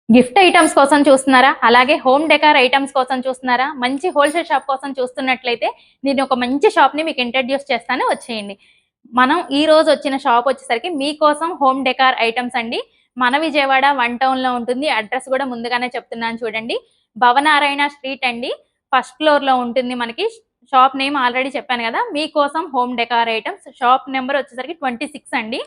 Gift items కోసం చూస్తున్నారా? అలాగే హోమ్ డెకార్ ఐటమ్స్ కోసం చూస్తున్నారా? మంచి హోల్‌సేల్ షాప్ కోసం చూస్తున్నట్లయితే నేను ఒక మంచి షాప్‌ని మీకు ఇంట్రడ్యూస్ చేస్తాను వచ్చేయండి. మనం ఈ రోజు వచ్చిన షాప్ వచ్చేసరికి మీకోసం హోమ్ డెకార్ ఐటమ్స్ అండి. మన విజయవాడ వన్ టౌన్‌లో ఉంటుంది. అడ్రెస్ కూడా ముందుగానే చెప్తున్నాను చూడండి. భవనారాయణ స్ట్రీట్ అండి. ఫస్ట్ ఫ్లోర్‌లో ఉంటుంది మనకి. షాప్ నేమ్ ఆల్రెడీ చెప్పాను గదా! మీకోసం home decor items. Shop number వచ్చేసరికి 26 అండి.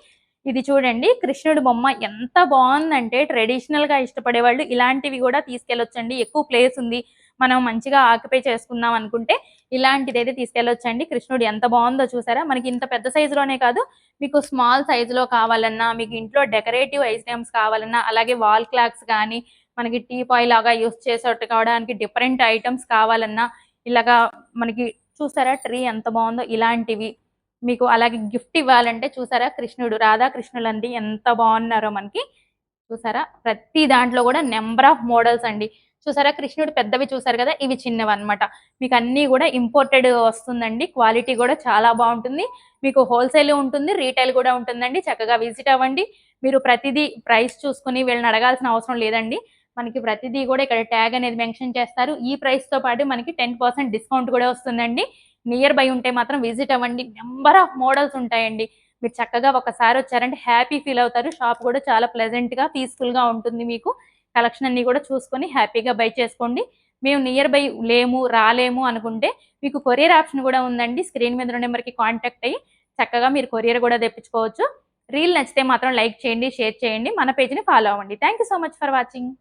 ఇది చూడండి కృష్ణుడి బొమ్మ ఎంత బావుందంటే ట్రెడిషనల్‌గా ఇష్టపడేవాళ్ళు ఇలాంటివి గూడా తీసుకెళ్ళొచ్చండి. ఎక్కువ ప్లేస్ ఉంది. మనం మంచిగా ఆక్యుపై చేసుకుందాం అనుకుంటే ఇలాంటిదైతే తీసుకెళ్ళొచ్చండి. కృష్ణుడు ఎంత బావుందో చూసారా? మనకి ఇంత పెద్ద సైజులోనే కాదు, మీకు స్మాల్ సైజులో కావాలన్నా, మీకు ఇంట్లో డెకరేటివ్ ఐటెమ్స్ కావాలన్నా, అలాగే వాల్ క్లాక్స్ గానీ, మనకి టీపాయ్ లాగా యూజ్ చేసేట్టుకోవడానికి డిఫరెంట్ ఐటెమ్స్ కావాలన్నా, ఇలాగా మనకి చూసారా ట్రీ ఎంత బావుందో ఇలాంటివి. మీకు అలాగే గిఫ్ట్ ఇవ్వాలంటే చూసారా కృష్ణుడు, రాధాకృష్ణులండి ఎంత బావున్నారో మనకి. చూసారా? ప్రతి దాంట్లో గూడా నంబర్ ఆఫ్ మోడల్స్ అండి. చూసారా కృష్ణుడు పెద్దవి చూసారు గదా! ఇవి చిన్నవన్నమాట. మీకన్నీ గూడా ఇంపోర్టెడ్ వస్తుందండి. క్వాలిటీ గూడా చాలా బావుంటుంది. మీకు హోల్‌సేల్ ఉంటుంది, రీటైల్ గూడా ఉంటుందండి. చక్కగా విజిట్ అవ్వండి. మీరు ప్రతిదీ ప్రైస్ చూసుకొని వీళ్ళని అడగాల్సిన అవసరం లేదండి. మనకి ప్రతిదీ గూడా ఇక్కడ ట్యాగ్ అనేది మెన్షన్ చేస్తారు. ఈ ప్రైస్‌తో పాటు మనకి 10% డిస్కౌంట్ గూడా వస్తుందండి. నియర్ బై ఉంటే మాత్రం విజిట్ అవ్వండి. నంబర్ ఆఫ్ మోడల్స్ ఉంటాయండి. మీరు చక్కగా ఒకసారొచ్చారంటే హ్యాపీ ఫీల్ అవుతారు. షాప్ గూడా చాలా ప్లెజెంట్‌గా, పీస్‌ఫుల్‌గా ఉంటుంది మీకు. కలెక్షన్ అన్నీ గూడా చూసుకొని హ్యాపీగా బై చేసుకోండి. మేము నియర్ బై లేము, రాలేము అనుకుంటే మీకు కొరియర్ ఆప్షన్ గూడా ఉందండి. స్క్రీన్ మీద ఉన్న నెంబర్‌కి కాంటాక్ట్ అయ్యి చక్కగా మీరు కొరియర్ గూడా తెప్పించుకోవచ్చు. రీల్ నచ్చితే మాత్రం లైక్ చేయండి, షేర్ చేయండి. మన పేజ్‌ని ఫాలో అవ్వండి. Thank you so much for watching.